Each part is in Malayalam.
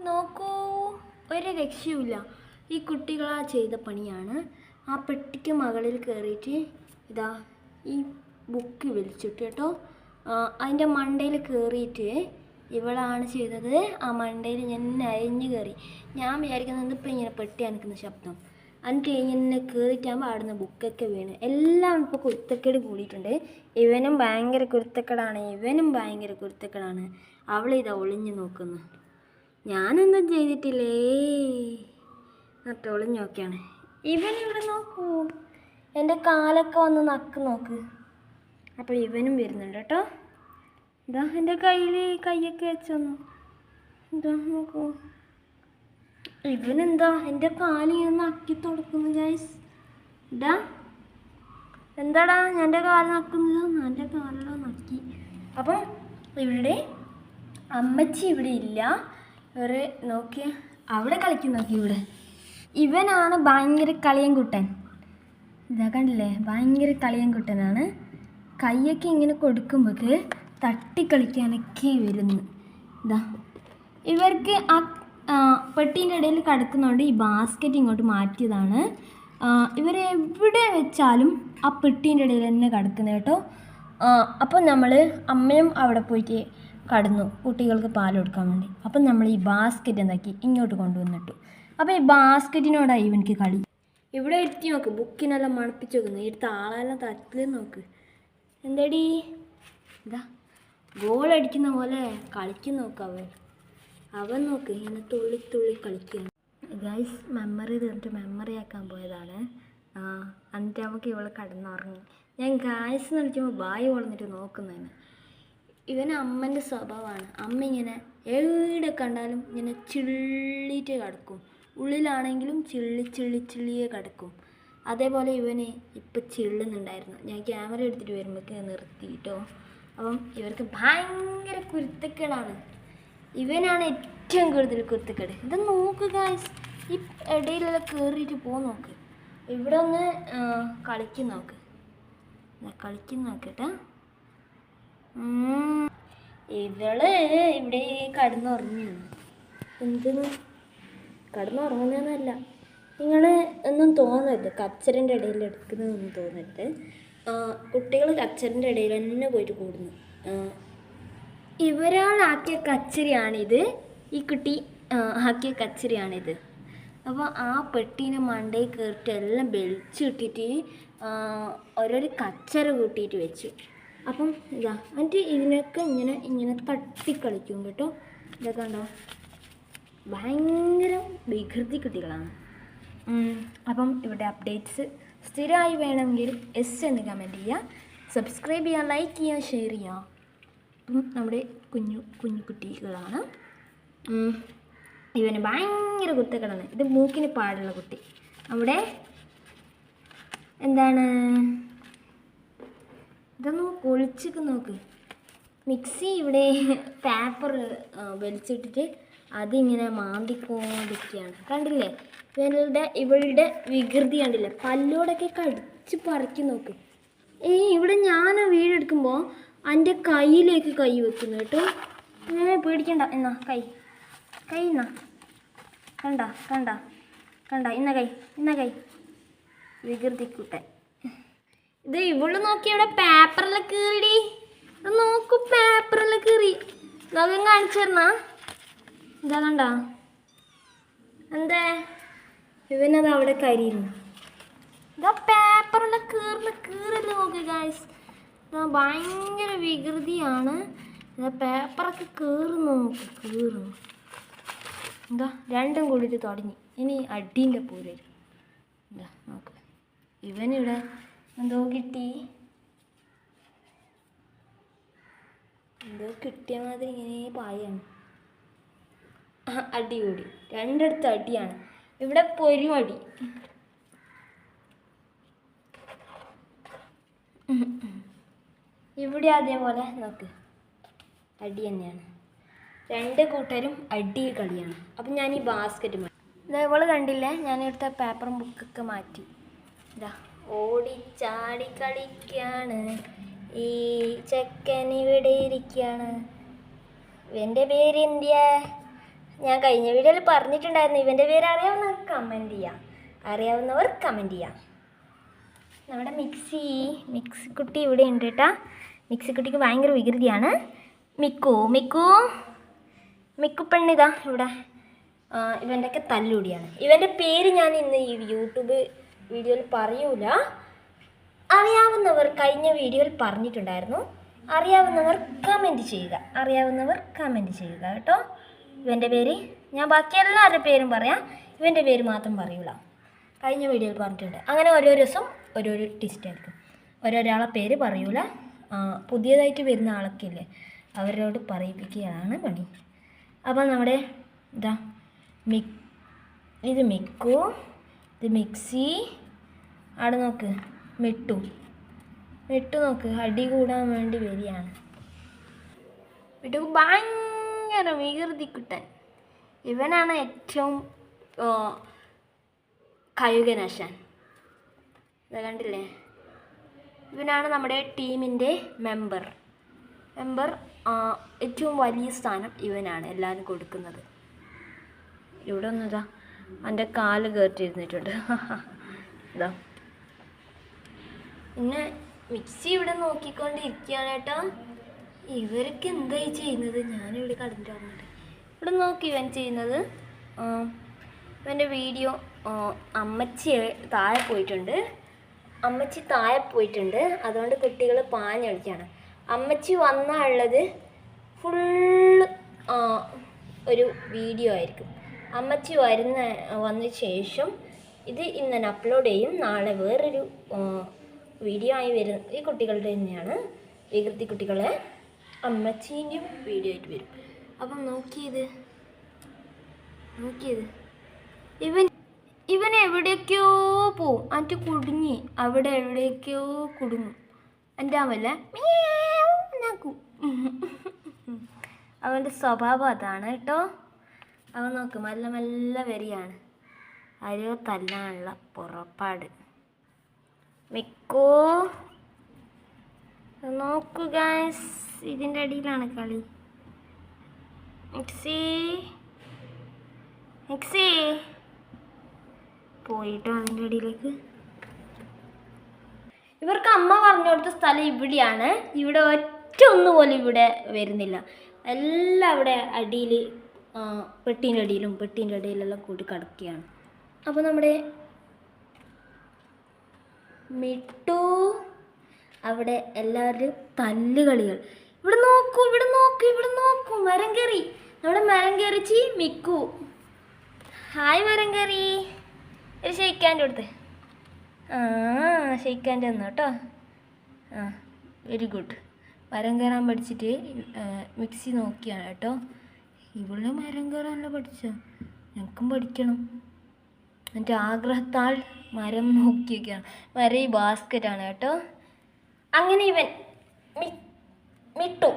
നോക്കൂ, ഒരു രക്ഷയുമില്ല. ഈ കുട്ടികളാ ചെയ്ത പണിയാണ്. ആ പെട്ടിക്ക് മുകളിൽ കയറിയിട്ട് ഇതാ ഈ ബുക്ക് വലിച്ചിട്ട് കേട്ടോ, അതിൻ്റെ മണ്ടയിൽ കയറിയിട്ട് ഇവളാണ് ചെയ്തത്. ആ മണ്ടയിൽ ഞാൻ അയഞ്ഞു കയറി. ഞാൻ വിചാരിക്കുന്നത് ഇപ്പം ഇങ്ങനെ പെട്ടി അനക്കുന്ന ശബ്ദം. എന്നിട്ട് ഇങ്ങനെ കയറിയിട്ടാകുമ്പോൾ അവിടുന്ന് ബുക്കൊക്കെ വീണ്. എല്ലാം ഇപ്പോൾ കുരുത്തക്കേട് കൂടിയിട്ടുണ്ട്. ഇവനും ഭയങ്കര കുരുത്തക്കേടാണ്. അവളിതാ ഒളിഞ്ഞു നോക്കുന്നു. ഞാനൊന്നും ചെയ്തിട്ടില്ലേ എന്നിട്ട് ഒളിഞ്ഞു നോക്കിയാണ്. ഇവനിവിടെ നോക്കൂ, എൻ്റെ കാലൊക്കെ വന്ന് നോക്ക്. അപ്പോൾ ഇവനും വരുന്നുണ്ട് കേട്ടോ. ഇതാ എൻ്റെ കൈയൊക്കെ വെച്ചൊന്നു. ഇതാ നോക്കൂ, ഇവനെന്താ എൻ്റെ കാലിങ്ങനെ നക്കി തുടക്കുന്നു ഗൈസ്. ഇതാ എന്താടാ ഞാൻ എൻ്റെ കാല് നക്കുന്നത്? എൻ്റെ കാലിലോ നക്കി. അപ്പം ഇവിടെ അമ്മച്ചി ഇവിടെ ഇല്ല. ഒരു നോക്കിയ അവിടെ കളിക്കും. നോക്കി ഇവിടെ ഇവനാണ് ഭയങ്കര കളിയൻ കുട്ടൻ. ഇതാ കണ്ടില്ലേ, ഭയങ്കര കളിയൻ കുട്ടനാണ്. കൈയൊക്കെ ഇങ്ങനെ കൊടുക്കുമ്പോൾ തട്ടിക്കളിക്കാനൊക്കെ വരുന്നു. ഇതാ ഇവർക്ക് ആ പെട്ടീൻ്റെ ഇടയിൽ കിടക്കുന്നതുകൊണ്ട് ഈ ബാസ്ക്കറ്റ് ഇങ്ങോട്ട് മാറ്റിയതാണ്. ഇവരെവിടെ വെച്ചാലും ആ പെട്ടീൻ്റെ ഇടയിൽ തന്നെ കിടക്കുന്നത് കേട്ടോ. അപ്പം നമ്മൾ അമ്മയും അവിടെ പോയിട്ട് കടന്നു കുട്ടികൾക്ക് പാൽ കൊടുക്കാൻ വേണ്ടി. അപ്പം നമ്മൾ ഈ ബാസ്ക്കറ്റ് എന്താക്കി ഇങ്ങോട്ട് കൊണ്ടുവന്നിട്ടു. അപ്പോൾ ഈ ബാസ്ക്കറ്റിനോടായി ഇവനിക്ക് കളി. ഇവിടെ ഇരുത്തി നോക്ക്, ബുക്കിനെല്ലാം മണപ്പിച്ച് വെക്കുന്നു. എടുത്ത ആളെല്ലാം തട്ടിൽ നോക്ക്. എന്താടി ഇതാ ഗോളടിക്കുന്ന പോലെ കളിക്കും നോക്ക്. അവൻ നോക്ക് ഇങ്ങനെ തുള്ളി കളിക്കുകയാണ്. ഗൈസ് മെമ്മറി തീർന്നിട്ട് മെമ്മറി ആക്കാൻ പോയതാണ്. എന്നിട്ട് നമുക്ക് ഇവളെ കടന്നുറങ്ങി. ഞാൻ ഗൈസ് എന്ന് വിളിക്കുമ്പോൾ ബായി വളർന്നിട്ട് നോക്കുന്നതിന്. ഇവന് അമ്മൻ്റെ സ്വഭാവമാണ്. അമ്മ ഇങ്ങനെ എവിടെ കണ്ടാലും ഇങ്ങനെ ചിള്ളിയിട്ട് കിടക്കും. ഉള്ളിലാണെങ്കിലും ചിള്ളിയേ കിടക്കും. അതേപോലെ ഇവന് ഇപ്പം ചിള്ളുന്നുണ്ടായിരുന്നു. ഞാൻ ക്യാമറ എടുത്തിട്ട് വരുമ്പോഴേക്ക് നിർത്തിയിട്ടോ. അപ്പം ഇവർക്ക് ഭയങ്കര കുരുത്തക്കേടാണ്. ഇവനാണ് ഏറ്റവും കൂടുതൽ കുരുത്തക്കേട്. ഇത് നോക്ക് ഗൈസ്, ഈ ഇടയിലെല്ലാം കയറിയിട്ട് നോക്ക്. ഇവിടെ ഒന്ന് കളിക്കും നോക്ക് കേട്ടാ. ഇവള് ഇവിടെ കടന്നുറങ്ങിയാണ്. എന്തെന്ന് കടന്നുറങ്ങുന്നതെന്നല്ല, നിങ്ങൾ ഒന്നും തോന്നരുത്, കച്ചറിൻ്റെ ഇടയിൽ എടുക്കുന്നതൊന്നും തോന്നരുത്. കുട്ടികൾ കച്ചറിൻ്റെ ഇടയിൽ തന്നെ പോയിട്ട് കൂടുന്നു. ഇവരാളാക്കിയ കച്ചറിയാണിത്. ഈ കുട്ടി ആക്കിയ കച്ചറിയാണിത്. അപ്പോൾ ആ പെട്ടീനെ മണ്ടയിൽ കയറിയിട്ട് എല്ലാം വലിച്ചിട്ടിട്ട് ഓരോരു കച്ചറ കൂട്ടിയിട്ട് വെച്ചു. അപ്പം ഇതാ എന്നിട്ട് ഇതിനൊക്കെ ഇങ്ങനെ തട്ടിക്കളിക്കും കേട്ടോ. ഇതൊക്കെ ഉണ്ടോ, ഭയങ്കര വികൃതി കുട്ടികളാണ്. അപ്പം ഇവിടെ അപ്ഡേറ്റ്സ് സ്ഥിരമായി വേണമെങ്കിൽ എസ് എന്ന് കമൻറ്റ് ചെയ്യുക, സബ്സ്ക്രൈബ് ചെയ്യുക, ലൈക്ക് ചെയ്യുക, ഷെയർ ചെയ്യുക. നമ്മുടെ കുഞ്ഞു കുട്ടികളാണ്. ഇവന് ഭയങ്കര കുരുത്തക്കേടാണ്. ഇത് മൂക്കിന് പാടുള്ള കുട്ടി. അവിടെ എന്താണ് ഇതൊന്ന് ഒളിച്ചൊക്കെ നോക്ക്. മിക്സി ഇവിടെ പേപ്പർ വലിച്ചിട്ടിട്ട് അതിങ്ങനെ മാന്തിക്കൊണ്ടിരിക്കുകയാണ്. കണ്ടില്ലേ ഇവളുടെ വികൃതി കണ്ടില്ലേ? പല്ലോടൊക്കെ കടിച്ച് പറിക്കും നോക്ക്. ഇവിടെ ഞാൻ വീഡിയോ എടുക്കുമ്പോൾ എൻ്റെ കയ്യിലേക്ക് കൈ വെക്കുന്നു കേട്ടോ. പേടിക്കണ്ട. എന്നാ കൈ എന്നാ കണ്ട ഇന്ന കൈ വികൃതിക്കൂട്ടൻ. ഇത് ഇവള് നോക്കി ഇവിടെ പേപ്പറെല്ലാം കീറിടി. നോക്കൂ, പേപ്പറെല്ലാം കീറി. ലോകം കാണിച്ചു തരണ. ഇതാ കണ്ട എന്തേ ഇവനത് അവിടെ കരിയുന്നു. ഇതാ പേപ്പറെല്ലാം കീറല് നോക്ക് ഗൈസ്. ഭയങ്കര വികൃതിയാണ്. പേപ്പറൊക്കെ കീറുന്നു. എന്താ രണ്ടും കൂടിയിട്ട് തുടങ്ങി. ഇനി അടീൻ്റെ പൂരം. എന്താ നോക്ക്, ഇവനിവിടെ എന്തോ കിട്ടിയ മാതിരി ഇങ്ങനെ പായാണ്. അടി കൂടി, രണ്ടിടത്ത് അടിയാണ്. ഇവിടെ പൊരും അടി. ഇവിടെ അതേപോലെ നോക്ക്, അടി തന്നെയാണ്. രണ്ട് കൂട്ടരും അടി കളിയാണ്. അപ്പം ഞാൻ ഈ ബാസ്ക്കറ്റ് മാറ്റി. ഇതേപോലെ കണ്ടില്ലേ, ഞാനെടുത്ത പേപ്പറും ബുക്കൊക്കെ മാറ്റി. ഇതാ ഓടിച്ചാടി കളിക്കാണ് ഈ ചെക്കൻ ഇവിടെ ഇരിക്കുകയാണ്. എൻ്റെ പേര് എന്തിയ ഞാൻ കഴിഞ്ഞ വീഡിയോയിൽ പറഞ്ഞിട്ടുണ്ടായിരുന്നു, ഇവൻ്റെ പേര് അറിയാവുന്നവർ കമൻറ്റ് ചെയ്യാം, അറിയാവുന്നവർ കമൻറ്റ് ചെയ്യാം. നമ്മുടെ മിക്സിക്കുട്ടി ഇവിടെ ഉണ്ട് കേട്ടാ. മിക്സിക്കുട്ടിക്ക് ഭയങ്കര വികൃതിയാണ്. മിക്കു പെണ്ണിതാ ഇവിടെ ഇവൻ്റെയൊക്കെ തല്ലുകൂടിയാണ്. ഇവൻ്റെ പേര് ഞാൻ ഇന്ന് ഈ യൂട്യൂബ് വീഡിയോയിൽ പറയൂല. അറിയാവുന്നവർ കഴിഞ്ഞ വീഡിയോയിൽ പറഞ്ഞിട്ടുണ്ടായിരുന്നു, അറിയാവുന്നവർ കമൻറ്റ് ചെയ്യുക കേട്ടോ. ഇവൻ്റെ പേര് ഞാൻ ബാക്കി എല്ലാവരുടെ പേരും പറയാം, ഇവൻ്റെ പേര് മാത്രം പറയൂല. കഴിഞ്ഞ വീഡിയോയിൽ പറഞ്ഞിട്ടുണ്ട്. അങ്ങനെ ഓരോ ദിവസം ഓരോരോ ടിസ്റ്റ് ആയിരിക്കും. ഓരോരാളെ പേര് പറയൂല. പുതിയതായിട്ട് വരുന്ന ആളൊക്കെ ഇല്ലേ, അവരോട് പറയിപ്പിക്കുകയാണ് പണി. അപ്പോൾ നമ്മുടെ ഇതാ ഇത് മിക്കു, ഇത് മിക്സി, അവിടെ നോക്ക് മിട്ടു നോക്ക് അടി കൂടാൻ വേണ്ടി വരികയാണ്. മിട്ടു ഭയങ്കര വികൃതിക്കുട്ടൻ. ഇവനാണ് ഏറ്റവും കഴുകനാശാൻ. ഇത് കണ്ടില്ലേ, ഇവനാണ് നമ്മുടെ ടീമിൻ്റെ മെമ്പർ. ഏറ്റവും വലിയ സ്ഥാനം ഇവനാണ് എല്ലാവരും കൊടുക്കുന്നത്. ഇവിടെ ഒന്നിതാ എൻ്റെ കാല് കയറ്റിയിരുന്നിട്ടുണ്ട്. ഇതാ പിന്നെ മിക്സി ഇവിടെ നോക്കിക്കൊണ്ടിരിക്കുകയാണ് കേട്ടോ. ഇവരൊക്കെ എന്തായി ചെയ്യുന്നത്? ഞാനിവിടെ കടന്നിട്ട് വന്നിട്ട് ഇവിടെ നോക്കി ഇവൻ ചെയ്യുന്നത്. ഇവൻ്റെ വീഡിയോ അമ്മച്ചി താഴെ പോയിട്ടുണ്ട്. അതുകൊണ്ട് കുട്ടികൾ പാഞ്ഞടിക്കുകയാണ്. അമ്മച്ചി വന്നുള്ളത് ഫുള്ള് ഒരു വീഡിയോ ആയിരിക്കും. അമ്മച്ചി വന്ന ശേഷം ഇത് ഇന്ന് അപ്ലോഡ് ചെയ്യും. നാളെ വേറൊരു വീഡിയോ ആയി വരും. ഈ കുട്ടികളുടെ തന്നെയാണ്, വികൃതി കുട്ടികളെ അമ്മച്ചീൻ്റെയും വീഡിയോ ആയിട്ട് വരും. അപ്പം നോക്കിയത് ഇവൻ എവിടേക്കോ പോവും, എന്നിട്ട് കുടുങ്ങി അവിടെ എവിടേക്കോ കുടുങ്ങും. എൻ്റെ അവല്ല നാക്കും. അവൻ്റെ സ്വഭാവം അതാണ് കേട്ടോ. അവൻ നോക്ക് മെല്ലെ വരികയാണ്. ആരോ തല്ലാനുള്ള പുറപ്പാട്. മിക്കോ നോക്കൂ ഗൈസ്, ഇതിൻ്റെ അടിയിലാണ് കളി. മിക്സി പോയിട്ടോ അതിൻ്റെ അടിയിലേക്ക്. ഇവർക്ക് അമ്മ പറഞ്ഞു കൊടുത്ത സ്ഥലം ഇവിടെയാണ്. ഇവിടെ ഒറ്റ ഒന്നുപോലും ഇവിടെ വരുന്നില്ല. എല്ലാം അവിടെ അടിയിൽ പെട്ടീൻ്റെ അടിയിലെല്ലാം കൂടി കിടക്കുകയാണ്. അപ്പോൾ നമ്മുടെ മിട്ടു അവിടെ എല്ലാവരും തല്ലുകളികൾ. ഇവിടെ നോക്കൂ മരം കയറി. നമ്മുടെ മരം കയറിച്ച് മിക്കു. ഹായ് മരം കയറി. ഒരു ഷെയ്ക്കാൻ്റെ കൊടുത്ത്. ഷെയ്ക്കാൻ്റെ തന്നു കേട്ടോ. Very good. മരം കയറാൻ പഠിച്ചിട്ട് മിക്സി നോക്കിയാണ് കേട്ടോ. ഇവിടെ മരം കയറാനല്ല പഠിച്ചോ, ഞങ്ങൾക്കും പഠിക്കണം. എൻ്റെ ആഗ്രഹത്താൽ മരം നോക്കിയൊക്കെയാണ്. മരം ഈ ബാസ്ക്കറ്റാണ് കേട്ടോ. അങ്ങനെ ഇവൻ മിട്ടു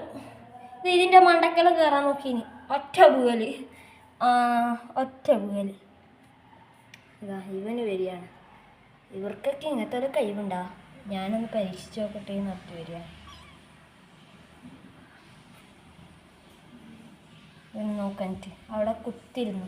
ഇതിൻ്റെ മണ്ടക്കൽ കയറാൻ നോക്കിനി. ഒറ്റ പൂവല്. ഇതാ ഇവന് വരികയാണ്. ഇവർക്കൊക്കെ ഇങ്ങനത്തെ ഒരു കഴിവുണ്ടാ, ഞാനൊന്ന് പരീക്ഷിച്ച് നോക്കട്ടെ എന്ന് പറഞ്ഞിട്ട് വരിക. ഇവന് നോക്കാനിട്ട് അവിടെ കുത്തിരുന്നു.